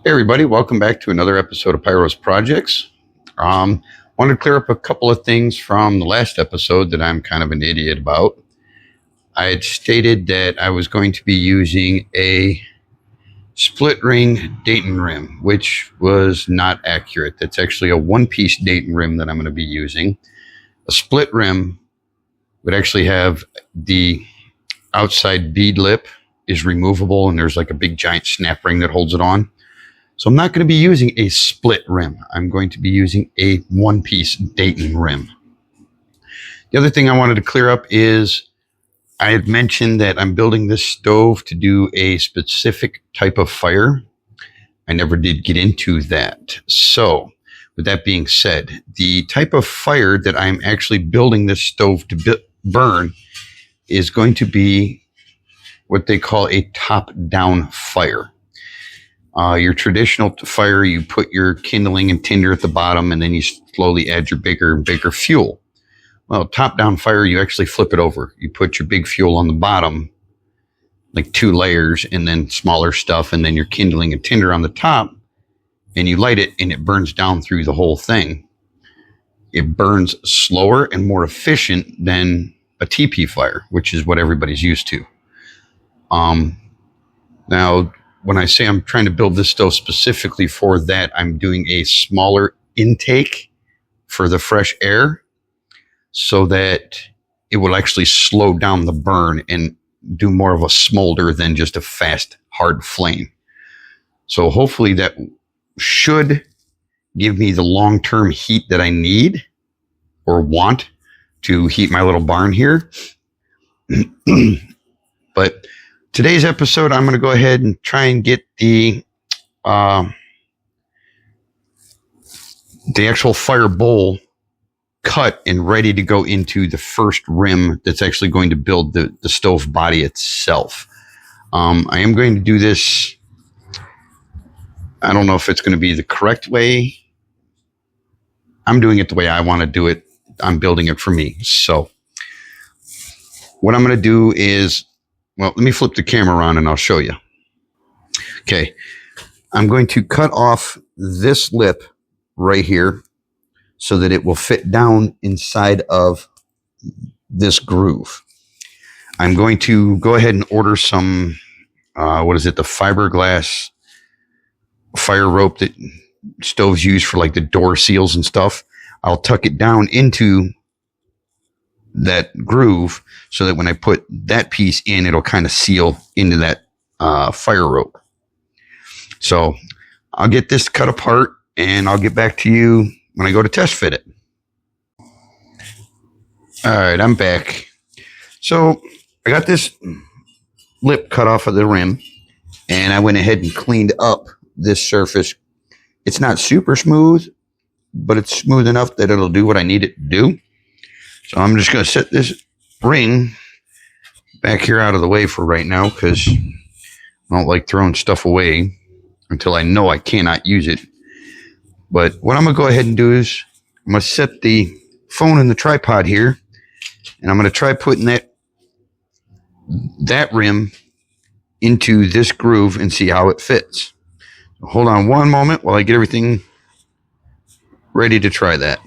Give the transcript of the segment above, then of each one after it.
Hey everybody, welcome back to another episode of Pyro's Projects. Wanted to clear up a couple of things from the last episode that I'm kind of an idiot about. I had stated that I was going to be using a split ring Dayton rim, which was not accurate. That's actually a one-piece Dayton rim that I'm going to be using. A split rim would actually have the outside bead lip is removable, and there's like a big giant snap ring that holds it on. So I'm not going to be using a split rim. I'm going to be using a one-piece Dayton rim. The other thing I wanted to clear up is I had mentioned that I'm building this stove to do a specific type of fire. I never did get into that. So with that being said, the type of fire that I'm actually building this stove to burn is going to be what they call a top-down fire. Your traditional fire, you put your kindling and tinder at the bottom, and then you slowly add your bigger and bigger fuel. Well, top-down fire, you actually flip it over. You put your big fuel on the bottom, like 2 layers, and then smaller stuff, and then your kindling and tinder on the top, and you light it, and it burns down through the whole thing. It burns slower and more efficient than a TP fire, which is what everybody's used to. Now, when I say I'm trying to build this stove specifically for that, I'm doing a smaller intake for the fresh air so that it will actually slow down the burn and do more of a smolder than just a fast, hard flame. So hopefully that should give me the long-term heat that I need or want to heat my little barn here. But today's episode, I'm going to go ahead and try and get the actual fire bowl cut and ready to go into the first rim that's actually going to build the stove body itself. I am going to do this. I don't know if it's going to be the correct way. I'm doing it the way I want to do it. I'm building it for me. So what I'm going to do is, well, let me flip the camera on and I'll show you. Okay. I'm going to cut off this lip right here so that it will fit down inside of this groove. I'm going to go ahead and order some, the fiberglass fire rope that stoves use for like the door seals and stuff. I'll tuck it down into that groove so that when I put that piece in, it'll kind of seal into that fire rope. So I'll get this cut apart and I'll get back to you when I go to test fit it. All right, I'm back. So I got this lip cut off of the rim and I went ahead and cleaned up this surface. It's not super smooth, but it's smooth enough that it'll do what I need it to do. So I'm just going to set this ring back here out of the way for right now because I don't like throwing stuff away until I know I cannot use it. But what I'm going to go ahead and do is I'm going to set the phone in the tripod here, and I'm going to try putting that rim into this groove and see how it fits. Hold on one moment while I get everything ready to try that.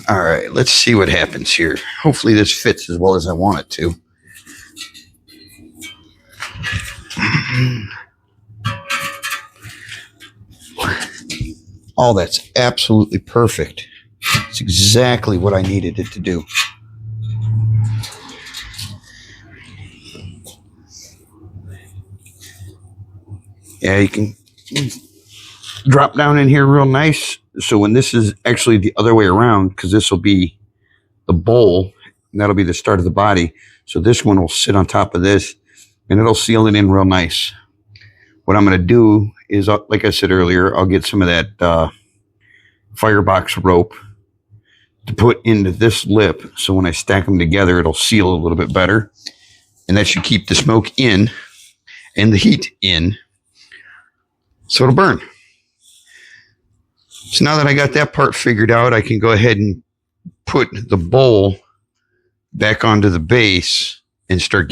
All right, let's see what happens here. Hopefully this fits as well as I want it to. Oh, that's absolutely perfect. It's exactly what I needed it to do. Yeah, you can drop down in here real nice. So when this is actually the other way around, because this will be the bowl, and that'll be the start of the body. So this one will sit on top of this, and it'll seal it in real nice. What I'm going to do is, like I said earlier, I'll get some of that firebox rope to put into this lip. So when I stack them together, it'll seal a little bit better. And that should keep the smoke in and the heat in. So it'll burn. So now that I got that part figured out, I can go ahead and put the bowl back onto the base and start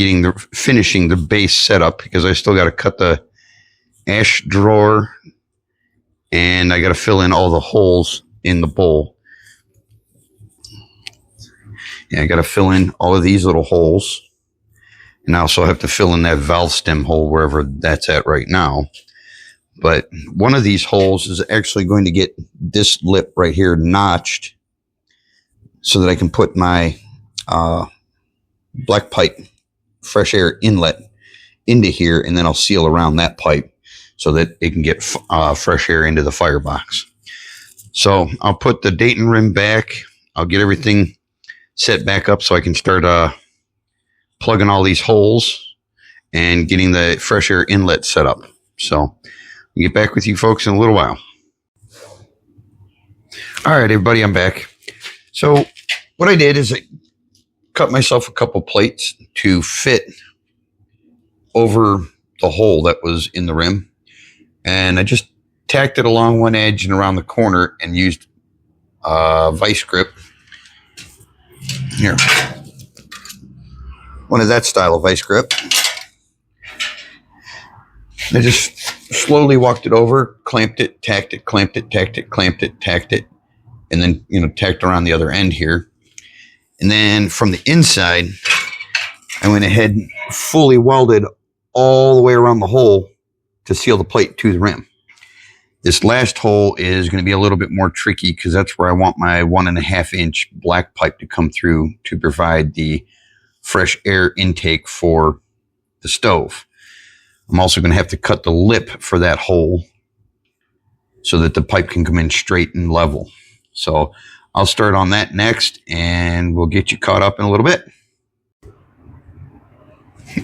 finishing the base setup because I still got to cut the ash drawer, and I got to fill in all the holes in the bowl. Yeah, I got to fill in all of these little holes. And I also have to fill in that valve stem hole wherever that's at right now. But one of these holes is actually going to get this lip right here notched so that I can put my black pipe fresh air inlet into here, and then I'll seal around that pipe so that it can get fresh air into the firebox. So I'll put the Dayton rim back. I'll get everything set back up so I can start plugging all these holes and getting the fresh air inlet set up. So I'll get back with you folks in a little while. All right, everybody, I'm back. So what I did is I cut myself a couple plates to fit over the hole that was in the rim. And I just tacked it along one edge and around the corner and used vice grip. Here. One of that style of vice grip. I just slowly walked it over, clamped it, tacked it, clamped it, tacked it, clamped it, tacked it, and then, tacked around the other end here. And then from the inside, I went ahead and fully welded all the way around the hole to seal the plate to the rim. This last hole is going to be a little bit more tricky because that's where I want my 1.5 inch black pipe to come through to provide the fresh air intake for the stove. I'm also going to have to cut the lip for that hole so that the pipe can come in straight and level. So I'll start on that next, and we'll get you caught up in a little bit.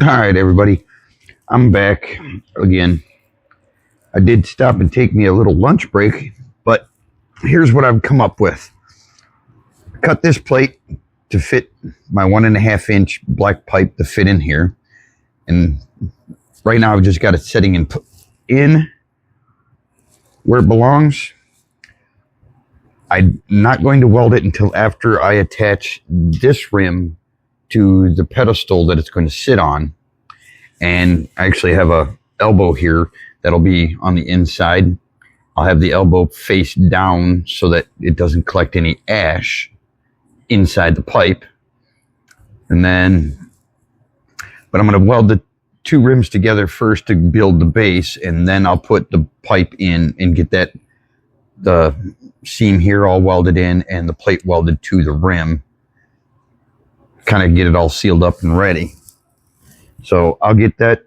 All right, everybody. I'm back again. I did stop and take me a little lunch break, but here's what I've come up with. Cut this plate to fit my 1.5 inch black pipe to fit in here. And right now I've just got it setting in where it belongs. I'm not going to weld it until after I attach this rim to the pedestal that it's going to sit on. And I actually have a elbow here that'll be on the inside. I'll have the elbow face down so that it doesn't collect any ash inside the pipe. And then, but I'm going to weld the two rims together first to build the base, and then I'll put the pipe in and get the seam here all welded in and the plate welded to the rim. Kind of get it all sealed up and ready. So I'll get that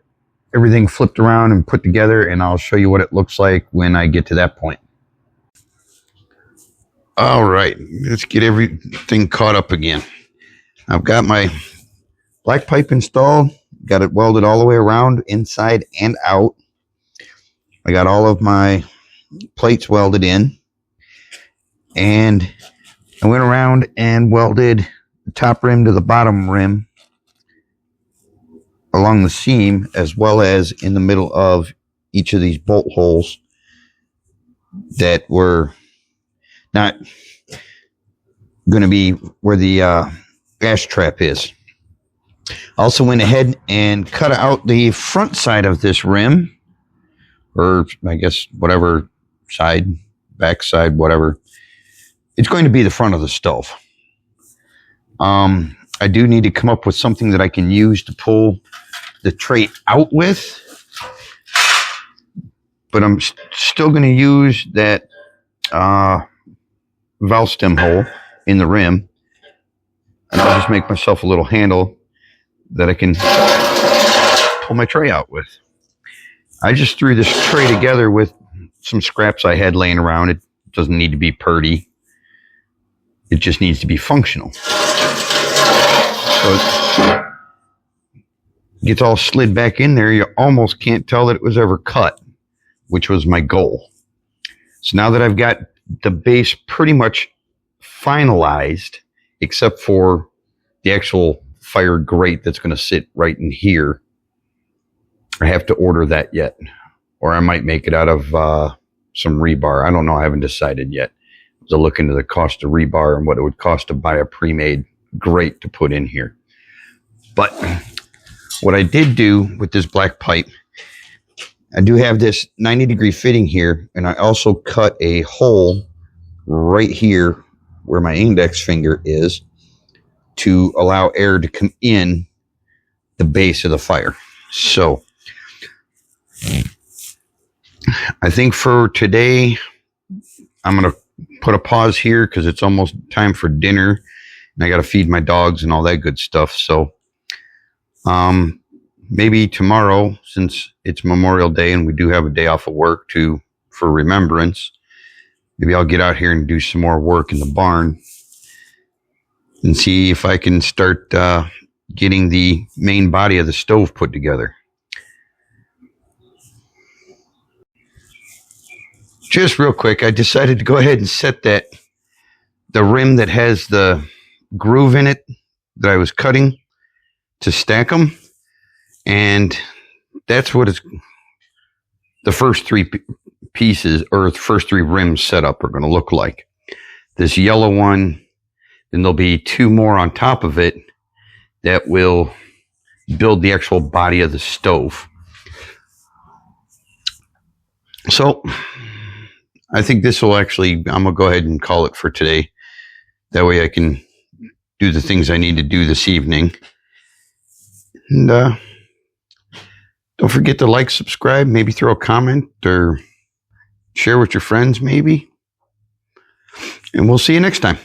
everything flipped around and put together, and I'll show you what it looks like when I get to that point. All right, let's get everything caught up again. I've got my black pipe installed, got it welded all the way around, inside and out. I got all of my plates welded in, and I went around and welded the top rim to the bottom rim along the seam, as well as in the middle of each of these bolt holes that were not going to be where the ash trap is. I also went ahead and cut out the front side of this rim, or I guess whatever side, back side, whatever. It's going to be the front of the stove. I do need to come up with something that I can use to pull the tray out with, but I'm still going to use that valve stem hole in the rim, and I'll just make myself a little handle that I can pull my tray out with. I just threw this tray together with some scraps I had laying around. It doesn't need to be purty. It just needs to be functional. So it gets all slid back in there. You almost can't tell that it was ever cut, which was my goal. So now that I've got the base pretty much finalized, except for the actual fire grate that's going to sit right in here, I have to order that yet. Or I might make it out of some rebar. I don't know. I haven't decided yet. To look into the cost of rebar and what it would cost to buy a pre-made grate to put in here. But what I did do with this black pipe, I do have this 90-degree fitting here, and I also cut a hole right here where my index finger is to allow air to come in the base of the fire. So I think for today, I'm going to put a pause here because it's almost time for dinner and I got to feed my dogs and all that good stuff. So maybe tomorrow, since it's Memorial Day and we do have a day off of work for remembrance, maybe I'll get out here and do some more work in the barn and see if I can start getting the main body of the stove put together. Just real quick, I decided to go ahead and set the rim that has the groove in it that I was cutting to stack them. And that's what the first three pieces or the first three rims set up are going to look like. This yellow one, then there'll be two more on top of it that will build the actual body of the stove. So I think this will I'm going to go ahead and call it for today. That way I can do the things I need to do this evening. And don't forget to like, subscribe, maybe throw a comment or share with your friends maybe. And we'll see you next time.